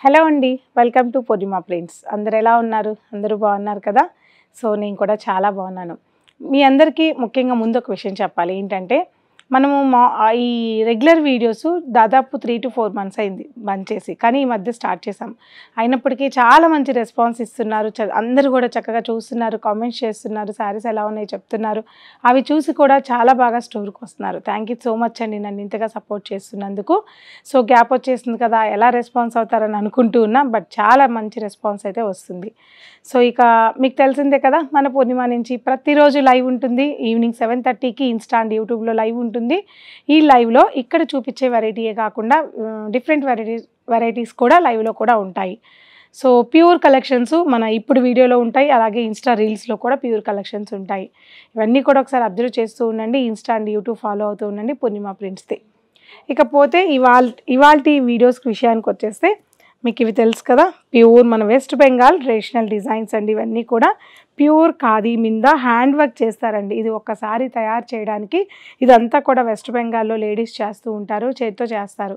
Hello అండి, welcome to Purnima prints. అందరు ఎలా ఉన్నారు? అందరూ బాగున్నారు కదా? సో నేను కూడా చాలా బాగున్నాను. మీ అందరికీ ముఖ్యంగా ముందు ఒక విషయం చెప్పాలి. ఏంటంటే మనము ఈ రెగ్యులర్ వీడియోస్ దాదాపు 3 to 4 months అయింది బంద్ చేసి, కానీ ఈ మధ్య స్టార్ట్ చేసాం. అయినప్పటికీ చాలా మంచి రెస్పాన్స్ ఇస్తున్నారు. అందరూ కూడా చక్కగా చూస్తున్నారు, కామెంట్స్ చేస్తున్నారు, శారీస్ ఎలా ఉన్నాయి చెప్తున్నారు. అవి చూసి కూడా చాలా బాగా స్టోర్కి వస్తున్నారు. థ్యాంక్ యూ సో మచ్ అండి, నన్ను ఇంతగా సపోర్ట్ చేస్తున్నందుకు. సో గ్యాప్ వచ్చేసింది కదా, ఎలా రెస్పాన్స్ అవుతారని అనుకుంటూ ఉన్నా, బట్ చాలా మంచి రెస్పాన్స్ అయితే వస్తుంది. సో ఇక మీకు తెలిసిందే కదా, మన పూర్ణిమ నుంచి ప్రతిరోజు లైవ్ ఉంటుంది. ఈవినింగ్ 7:30కి ఇన్స్టా అండ్ యూట్యూబ్లో లైవ్ ఉంటుంది. ఈ లైవ్లో ఇక్కడ చూపించే వెరైటీయే కాకుండా డిఫరెంట్ వెరైటీస్ కూడా లైవ్లో కూడా ఉంటాయి. సో ప్యూర్ కలెక్షన్స్ మన ఇప్పుడు వీడియోలో ఉంటాయి, అలాగే ఇన్స్టా రీల్స్లో కూడా ప్యూర్ కలెక్షన్స్ ఉంటాయి. ఇవన్నీ కూడా ఒకసారి అబ్జర్వ్ చేస్తూ ఉండండి. ఇన్స్టా అండ్ యూట్యూబ్ ఫాలో అవుతూ ఉండండి పూర్ణిమ ప్రింట్స్ది. ఇకపోతే ఇవాల్టి వీడియోస్ విషయానికి వచ్చేస్తే మీకు ఇవి తెలుసు కదా, ప్యూర్ మన వెస్ట్ బెంగాల్ ట్రెడిషనల్ డిజైన్స్ అండి. ఇవన్నీ కూడా ప్యూర్ ఖాదీ మీద హ్యాండ్ వర్క్ చేస్తారండి. ఇది ఒక్కసారి తయారు చేయడానికి ఇదంతా కూడా వెస్ట్ బెంగాల్లో లేడీస్ చేస్తూ ఉంటారు, చేతితో చేస్తారు.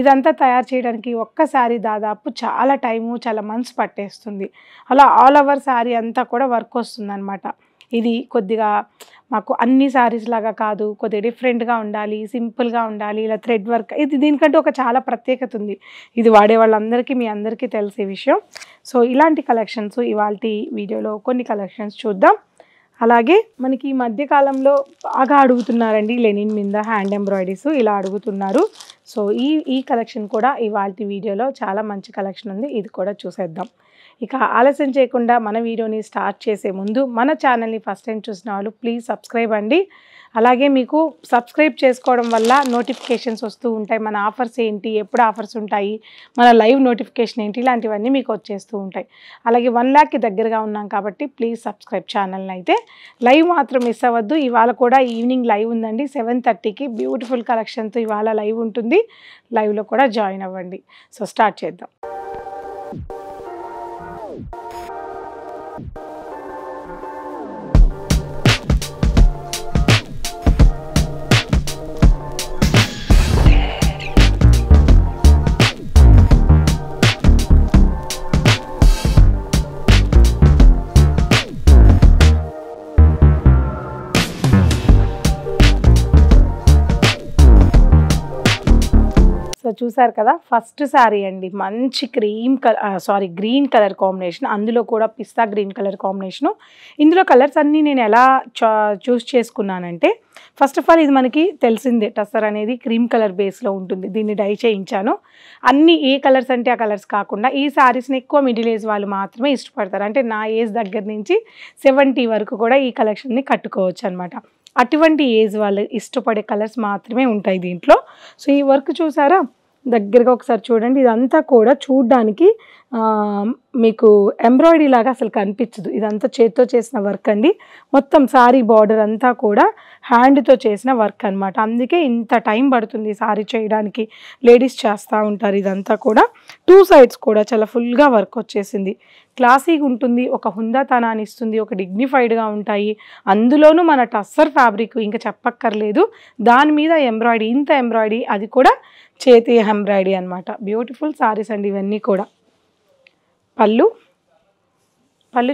ఇదంతా తయారు చేయడానికి ఒక్కసారి దాదాపు చాలా టైము, చాలా మంత్స్ పట్టేస్తుంది. అలా ఆల్ ఓవర్ శారీ అంతా కూడా వర్క్ వస్తుందన్నమాట. ఇది కొద్దిగా మాకు అన్ని శారీస్ లాగా కాదు, కొద్దిగా డిఫరెంట్గా ఉండాలి, సింపుల్గా ఉండాలి, ఇలా థ్రెడ్ వర్క్, ఇది దీనికంటే ఒక చాలా ప్రత్యేకత ఉంది. ఇది వాడే వాళ్ళందరికీ మీ అందరికీ తెలిసే విషయం. సో ఇలాంటి కలెక్షన్స్ ఇవాళ వీడియోలో కొన్ని కలెక్షన్స్ చూద్దాం. అలాగే మనకి ఈ మధ్యకాలంలో బాగా అడుగుతున్నారండి లెనిన్ మీద హ్యాండ్ ఎంబ్రాయిడరీస్, ఇలా అడుగుతున్నారు. సో ఈ కలెక్షన్ కూడా ఇవాళ వీడియోలో చాలా మంచి కలెక్షన్ ఉంది, ఇది కూడా చూసేద్దాం. ఇక ఆలస్యం చేయకుండా మన వీడియోని స్టార్ట్ చేసే ముందు మన ఛానల్ని ఫస్ట్ టైం చూసిన వాళ్ళు ప్లీజ్ సబ్స్క్రైబ్ అండి. అలాగే మీకు సబ్స్క్రైబ్ చేసుకోవడం వల్ల నోటిఫికేషన్స్ వస్తూ ఉంటాయి. మన ఆఫర్స్ ఏంటి, ఎప్పుడు ఆఫర్స్ ఉంటాయి, మన లైవ్ నోటిఫికేషన్ ఏంటి, ఇలాంటివన్నీ మీకు వచ్చేస్తూ ఉంటాయి. అలాగే 1 lakh దగ్గరగా ఉన్నాం కాబట్టి ప్లీజ్ సబ్స్క్రైబ్ ఛానల్ని. అయితే లైవ్ మాత్రం మిస్ అవ్వద్దు. ఇవాళ కూడా ఈవినింగ్ లైవ్ ఉందండి 7:30కి. బ్యూటిఫుల్ కలెక్షన్తో ఇవాళ లైవ్ ఉంటుంది. లైవ్లో కూడా జాయిన్ అవ్వండి. సో స్టార్ట్ చేద్దాం. సో చూసారు కదా, ఫస్ట్ శారీ అండి, మంచి గ్రీన్ కలర్ కాంబినేషన్, అందులో కూడా పిస్తా గ్రీన్ కలర్ కాంబినేషను. ఇందులో కలర్స్ అన్నీ నేను ఎలా చూస్ చేసుకున్నానంటే, ఫస్ట్ ఆఫ్ ఆల్ ఇది మనకి తెలిసిందే, టస్సర్ అనేది క్రీమ్ కలర్ బేస్లో ఉంటుంది. దీన్ని డై చేయించాను. అన్నీ ఏ కలర్స్ అంటే ఆ కలర్స్ కాకుండా ఈ శారీస్ని ఎక్కువ మిడిల్ ఏజ్ వాళ్ళు మాత్రమే ఇష్టపడతారు. అంటే నా ఏజ్ దగ్గర నుంచి 70 వరకు కూడా ఈ కలెక్షన్ని కట్టుకోవచ్చు అనమాట. అటువంటి ఏజ్ వాళ్ళు ఇష్టపడే కలర్స్ మాత్రమే ఉంటాయి దీంట్లో. సో ఈ వర్క్ చూసారా, దగ్గరగా ఒకసారి చూడండి. ఇదంతా కూడా చూడ్డానికి మీకు ఎంబ్రాయిడరీ లాగా అసలు కనిపించదు. ఇదంతా చేతితో చేసిన వర్క్ అండి. మొత్తం సారీ బార్డర్ అంతా కూడా హ్యాండ్తో చేసిన వర్క్ అనమాట. అందుకే ఇంత టైం పడుతుంది సారీ చేయడానికి. లేడీస్ చేస్తూ ఉంటారు. ఇదంతా కూడా 2 sides కూడా చాలా ఫుల్గా వర్క్ వచ్చేసింది. క్లాసీగా ఉంటుంది, ఒక హుందాతనాన్ని ఇస్తుంది, ఒక డిగ్నిఫైడ్గా ఉంటాయి. అందులోనూ మన టస్సర్ ఫ్యాబ్రిక్ ఇంకా చెప్పక్కర్లేదు. దాని మీద ఎంబ్రాయిడరీ, ఇంత ఎంబ్రాయిడరీ, అది కూడా చేతి ఎంబ్రాయిడరీ అనమాట. బ్యూటిఫుల్ సారీస్ అండి ఇవన్నీ కూడా. పళ్ళు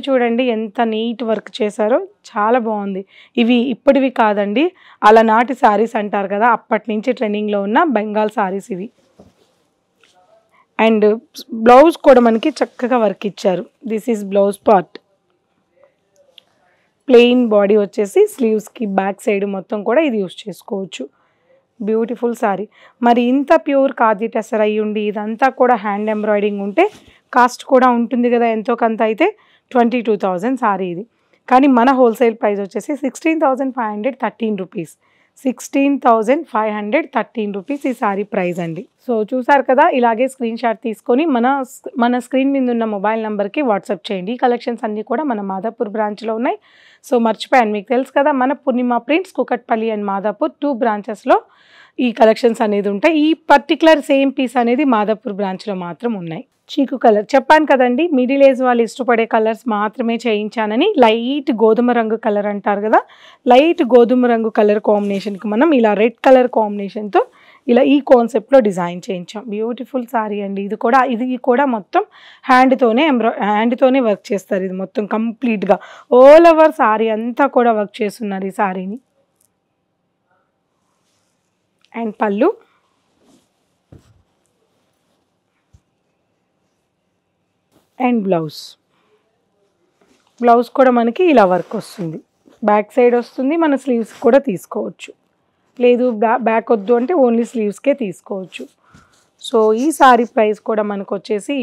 చూడండి ఎంత నీట్ వర్క్ చేశారో, చాలా బాగుంది. ఇవి ఇప్పటివి కాదండి, అలనాటి శారీస్ అంటారు కదా, అప్పటి నుంచి ట్రెండింగ్లో ఉన్న బెంగాల్ శారీస్ ఇవి. అండ్ బ్లౌజ్ కూడా మనకి చక్కగా వర్క్ ఇచ్చారు. This is blouse part. Plain body వచ్చేసి స్లీవ్స్కి బ్యాక్ సైడ్ మొత్తం కూడా ఇది యూస్ చేసుకోవచ్చు. బ్యూటిఫుల్ శారీ. మరి ఇంత ప్యూర్ ఖాదీ టెసర్ అయ్యి ఉండి ఇదంతా కూడా హ్యాండ్ ఎంబ్రాయిడింగ్ ఉంటే కాస్ట్ కూడా ఉంటుంది కదా, ఎంతో కొంత. అయితే 22,000 శారీ ఇది. కానీ మన హోల్సేల్ ప్రైస్ వచ్చేసి 16,513 రూపీస్. 16,513 రూపీస్ ఈ శారీ ప్రైస్ అండి. సో చూసారు కదా, ఇలాగే స్క్రీన్ షాట్ తీసుకొని మన స్క్రీన్ మీద ఉన్న మొబైల్ నెంబర్కి వాట్సాప్ చేయండి. ఈ కలెక్షన్స్ అన్నీ కూడా మన మాదాపూర్ బ్రాంచ్లో ఉన్నాయి. సో మర్చిపోయాను, మీకు తెలుసు కదా, మన పూర్ణిమ ప్రింట్స్ కుకట్పల్లి అండ్ మాదాపూర్ 2 branchesలో ఈ కలెక్షన్స్ అనేది ఉంటాయి. ఈ పర్టికులర్ సేమ్ పీస్ అనేది మాదాపూర్ బ్రాంచ్లో మాత్రం ఉన్నాయి. చీకు కలర్ చెప్పాను కదండి, మిడిల్ ఏజ్ వాళ్ళు ఇష్టపడే కలర్స్ మాత్రమే చేయించానని. లైట్ గోధుమ రంగు కలర్ అంటారు కదా, లైట్ గోధుమ రంగు కలర్ కాంబినేషన్కి మనం ఇలా రెడ్ కలర్ కాంబినేషన్తో ఇలా ఈ కాన్సెప్ట్లో డిజైన్ చేయించాం. బ్యూటిఫుల్ శారీ అండి. ఇది కూడా మొత్తం హ్యాండ్తోనే వర్క్ చేస్తారు. ఇది మొత్తం కంప్లీట్గా ఆల్ ఓవర్ శారీ అంతా కూడా వర్క్ చేస్తున్నారు ఈ శారీని. అండ్ పళ్ళు అండ్ బ్లౌజ్ కూడా మనకి ఇలా వర్క్ వస్తుంది. బ్యాక్ సైడ్ వస్తుంది. మన స్లీవ్స్ కూడా తీసుకోవచ్చు, లేదు బ్యాక్ వద్దు అంటే ఓన్లీ స్లీవ్స్కే తీసుకోవచ్చు. సో ఈ సారీ ప్రైస్ కూడా మనకు వచ్చేసి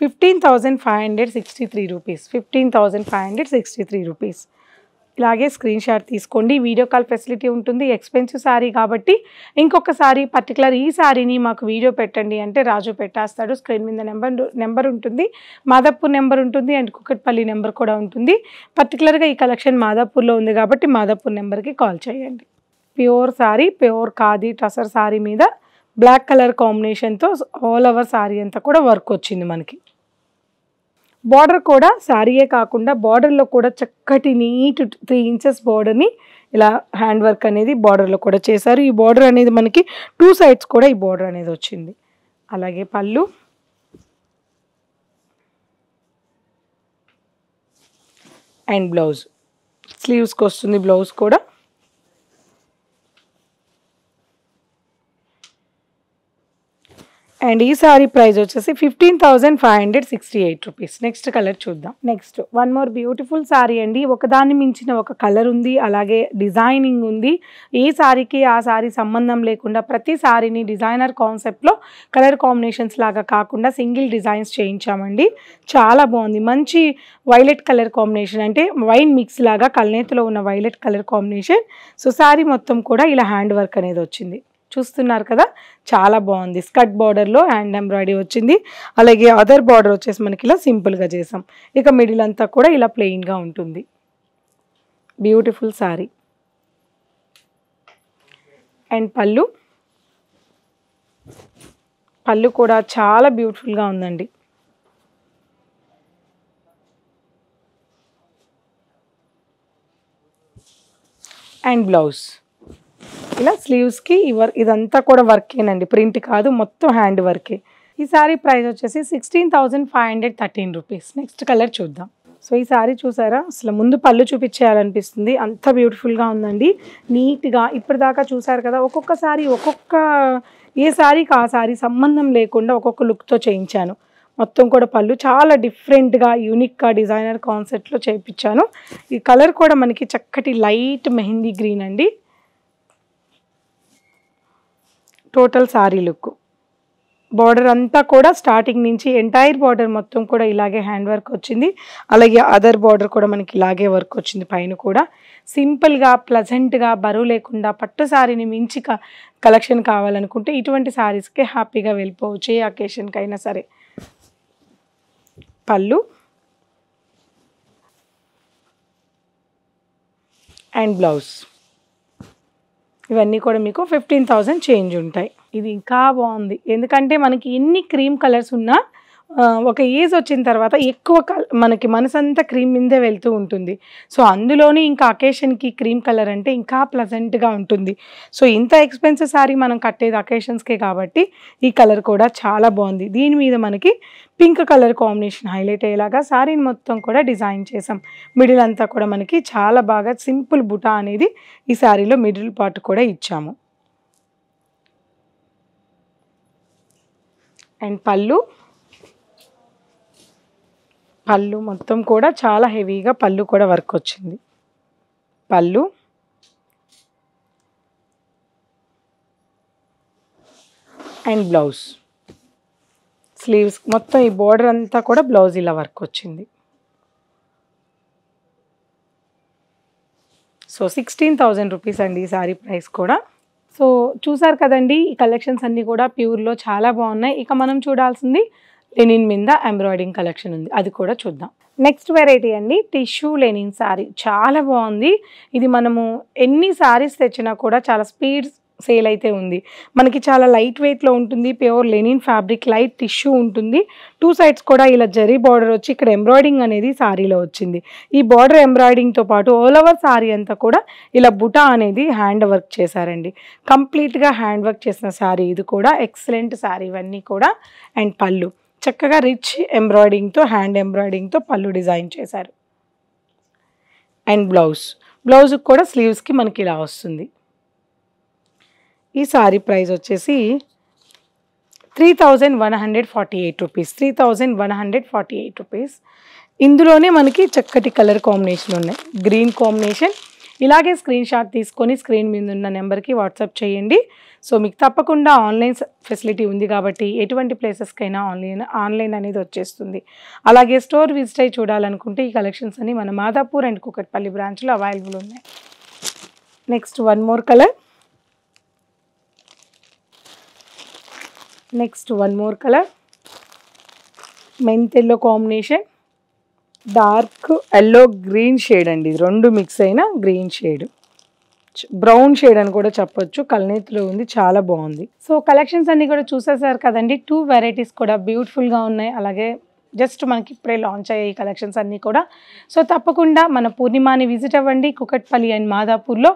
15,563 రూపీస్. 15,563 రూపీస్. ఇలాగే స్క్రీన్ షాట్ తీసుకోండి. వీడియో కాల్ ఫెసిలిటీ ఉంటుంది. ఎక్స్పెన్సివ్ శారీ కాబట్టి ఇంకొకసారి పర్టికులర్ ఈ శారీని మాకు వీడియో పెట్టండి అంటే రాజు పెట్టేస్తాడు. స్క్రీన్ మీద నెంబర్ ఉంటుంది, మాదాపూర్ నెంబర్ ఉంటుంది అండ్ కుకట్పల్లి నెంబర్ కూడా ఉంటుంది. పర్టికులర్గా ఈ కలెక్షన్ మాదాపూర్లో ఉంది కాబట్టి మాదాపూర్ నెంబర్కి కాల్ చేయండి. ప్యూర్ శారీ, ప్యూర్ ఖాదీ టసర్ శారీ మీద బ్లాక్ కలర్ కాంబినేషన్తో ఆల్ ఓవర్ శారీ అంతా కూడా వర్క్ వచ్చింది మనకి. బార్డర్ కూడా శారీయే కాకుండా బార్డర్లో కూడా చక్కటి నీట్ 3 ఇంచెస్ బార్డర్ని ఇలా హ్యాండ్ వర్క్ అనేది బార్డర్లో కూడా చేశారు. ఈ బార్డర్ అనేది మనకి 2 సైడ్స్ కూడా ఈ బార్డర్ అనేది వచ్చింది. అలాగే పళ్ళు అండ్ బ్లౌజ్, స్లీవ్స్కి వస్తుంది బ్లౌజ్ కూడా. అండ్ ఈ సారీ ప్రైస్ వచ్చేసి 15,568 రూపీస్. నెక్స్ట్ కలర్ చూద్దాం. Next one more beautiful sorry అండి. ఒకదాన్ని మించిన ఒక కలర్ ఉంది, అలాగే డిజైనింగ్ ఉంది. ఏ సారీకి ఆ సారీ సంబంధం లేకుండా ప్రతి సారీని డిజైనర్ కాన్సెప్ట్లో కలర్ కాంబినేషన్స్ లాగా కాకుండా సింగిల్ డిజైన్స్ చేయించామండి. చాలా బాగుంది. మంచి వైలెట్ కలర్ కాంబినేషన్, అంటే వైన్ మిక్స్ లాగా కల్నేతిలో ఉన్న violet colour combination. So sorry మొత్తం కూడా ఇలా హ్యాండ్ వర్క్ అనేది వచ్చింది. చూస్తున్నారు కదా, చాలా బాగుంది. స్కర్ట్ బార్డర్లో హ్యాండ్ ఎంబ్రాయిడరీ వచ్చింది. అలాగే అదర్ బార్డర్ వచ్చేసి మనకి ఇలా సింపుల్గా చేసాం. ఇక మిడిల్ అంతా కూడా ఇలా ప్లెయిన్గా ఉంటుంది. బ్యూటిఫుల్ శారీ. అండ్ పళ్ళు కూడా చాలా బ్యూటిఫుల్గా ఉందండి. అండ్ బ్లౌజ్ ఇలా స్లీవ్స్కి ఇదంతా కూడా వర్కేనండి, ప్రింట్ కాదు, మొత్తం హ్యాండ్ వర్కే. ఈ సారీ ప్రైస్ వచ్చేసి 16,513 రూపీస్. నెక్స్ట్ కలర్ చూద్దాం. సో ఈ సారీ చూసారా, అసలు ముందు పళ్ళు చూపించేయాలనిపిస్తుంది, అంత బ్యూటిఫుల్గా ఉందండి. నీట్గా ఇప్పటిదాకా చూసారు కదా, ఒక్కొక్క సారీ ఏ సారీకి ఆ సారీ సంబంధం లేకుండా ఒక్కొక్క లుక్తో చేయించాను. మొత్తం కూడా పళ్ళు చాలా డిఫరెంట్గా యూనిక్గా డిజైనర్ కాన్సెప్ట్లో చేయించాను. ఈ కలర్ కూడా మనకి చక్కటి లైట్ మెహందీ గ్రీన్ అండి. Total sorry look. బార్డర్ అంతా కూడా స్టార్టింగ్ నుంచి ఎంటైర్ బార్డర్ మొత్తం కూడా ఇలాగే హ్యాండ్ వర్క్ వచ్చింది. అలాగే అదర్ బార్డర్ కూడా మనకి ఇలాగే వర్క్ వచ్చింది. పైన కూడా సింపుల్గా ప్లజెంట్గా బరువు లేకుండా పట్టు సారీని మించి కలెక్షన్ కావాలనుకుంటే ఇటువంటి సారీస్కే హ్యాపీగా వెళ్ళిపోవచ్చు, ఏ అకేషన్కైనా సరే. పళ్ళు అండ్ బ్లౌజ్ ఇవన్నీ కూడా మీకు 15,000 చేంజ్ ఉంటాయి. ఇది ఇంకా బాగుంది, ఎందుకంటే మనకి ఎన్ని క్రీమ్ కలర్స్ ఉన్నా ఒక ఏజ్ వచ్చిన తర్వాత ఎక్కువ మనకి మనసంతా క్రీమ్ మీదే వెళ్తూ ఉంటుంది. సో అందులోని ఇంకా అకేషన్కి క్రీమ్ కలర్ అంటే ఇంకా ప్లజెంట్గా ఉంటుంది. సో ఇంత ఎక్స్పెన్సివ్ సారీ మనం కట్టేది అకేషన్స్కే కాబట్టి ఈ కలర్ కూడా చాలా బాగుంది. దీని మీద మనకి పింక్ కలర్ కాంబినేషన్ హైలైట్ అయ్యేలాగా సారీని మొత్తం కూడా డిజైన్ చేసాం. మిడిల్ అంతా కూడా మనకి చాలా బాగా సింపుల్ బుటా అనేది ఈ సారీలో మిడిల్ పార్ట్ కూడా ఇచ్చాము. అండ్ పళ్ళు మొత్తం కూడా చాలా హెవీగా పళ్ళు కూడా వర్క్ వచ్చింది. పళ్ళు అండ్ బ్లౌజ్, స్లీవ్స్ మొత్తం ఈ బోర్డర్ అంతా కూడా బ్లౌజ్ ఇలా వర్క్ వచ్చింది. సో 16,000 రూపీస్ అండి ఈ సారీ ప్రైస్ కూడా. సో చూసారు కదండి, ఈ కలెక్షన్స్ అన్నీ కూడా ప్యూర్లో చాలా బాగున్నాయి. ఇక మనం చూడాల్సింది లెనిన్ మీద ఎంబ్రాయిడింగ్ కలెక్షన్ ఉంది, అది కూడా చూద్దాం. నెక్స్ట్ వెరైటీ అండి, టిష్యూ లెనిన్ శారీ. చాలా బాగుంది. ఇది మనము ఎన్ని శారీస్ తెచ్చినా కూడా చాలా సేల్ అయితే ఉంది. మనకి చాలా లైట్ వెయిట్‌లో ఉంటుంది. Pure linen fabric, light tissue ఉంటుంది. 2 సైడ్స్ కూడా ఇలా జరీ బార్డర్ వచ్చి ఇక్కడ ఎంబ్రాయిడింగ్ అనేది సారీలో వచ్చింది. ఈ బార్డర్ ఎంబ్రాయిడింగ్‌తో పాటు ఆల్ ఓవర్ సారీ అంతా కూడా ఇలా బుటా అనేది హ్యాండ్ వర్క్ చేశారండి. కంప్లీట్‌గా హ్యాండ్ వర్క్ చేసిన సారీ ఇది కూడా. ఎక్సలెంట్ సారీ ఇవన్నీ కూడా. అండ్ పళ్ళు చక్కగా రిచ్ ఎంబ్రాయిడింగ్‌తో, హ్యాండ్ ఎంబ్రాయిడింగ్‌తో పళ్ళు డిజైన్ చేశారు. అండ్ బ్లౌజ్కి కూడా స్లీవ్స్కి మనకి ఇలా వస్తుంది. ఈ సారీ ప్రైస్ వచ్చేసి 3148 రూపీస్. 3148 రూపీస్. ఇందులోనే మనకి చక్కటి కలర్ కాంబినేషన్ ఉన్నాయి. Green combination. ఇలాగే స్క్రీన్ షాట్ తీసుకొని స్క్రీన్ మీద ఉన్న నెంబర్కి వాట్సాప్ చేయండి. సో మీకు తప్పకుండా ఆన్లైన్ ఫెసిలిటీ ఉంది కాబట్టి ఎటువంటి ప్లేసెస్కైనా ఆన్లైన్ అనేది వచ్చేస్తుంది. అలాగే స్టోర్ విజిట్ అయ్యి చూడాలనుకుంటే ఈ కలెక్షన్స్ అన్ని మన మాదాపూర్ అండ్ కూకట్పల్లి బ్రాంచ్లో అవైలబుల్ ఉన్నాయి. Next one more colour mint yellow combination, dark yellow green shade అండి. ఇది రెండు మిక్స్ అయిన గ్రీన్ షేడ్, బ్రౌన్ షేడ్ అని కూడా చెప్పొచ్చు. కల్నేతిలో ఉంది, చాలా బాగుంది. సో కలెక్షన్స్ అన్ని కూడా చూసేసారు కదండి. 2 వెరైటీస్ కూడా బ్యూటిఫుల్గా ఉన్నాయి. అలాగే జస్ట్ మనకి ఇప్పుడే లాంచ్ అయ్యాయి ఈ కలెక్షన్స్ అన్నీ కూడా. సో తప్పకుండా మన పూర్ణిమాని విజిట్ అవ్వండి కూకట్పల్లి అండ్ మాదాపూర్లో.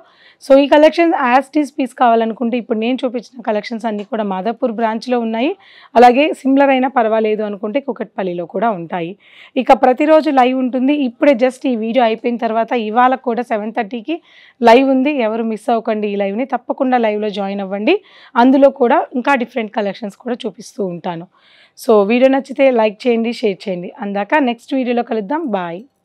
సో ఈ కలెక్షన్స్ యాజ్ టీస్ పీస్ కావాలనుకుంటే ఇప్పుడు నేను చూపించిన కలెక్షన్స్ అన్నీ కూడా మాదాపూర్ బ్రాంచ్లో ఉన్నాయి. అలాగే సిమిలర్ అయినా పర్వాలేదు అనుకుంటే కూకట్పల్లిలో కూడా ఉంటాయి. ఇక ప్రతిరోజు లైవ్ ఉంటుంది. ఇప్పుడే జస్ట్ ఈ వీడియో అయిపోయిన తర్వాత ఇవాళ కూడా 7:30కి లైవ్ ఉంది. ఎవరు మిస్ అవ్వకండి ఈ లైవ్ని. తప్పకుండా లైవ్లో జాయిన్ అవ్వండి. అందులో కూడా ఇంకా డిఫరెంట్ కలెక్షన్స్ కూడా చూపిస్తూ ఉంటాను. సో వీడియో నచ్చితే లైక్ చేయండి, షేర్ చేయండి. అందాక నెక్స్ట్ వీడియోలో కలుద్దాం. బాయ్.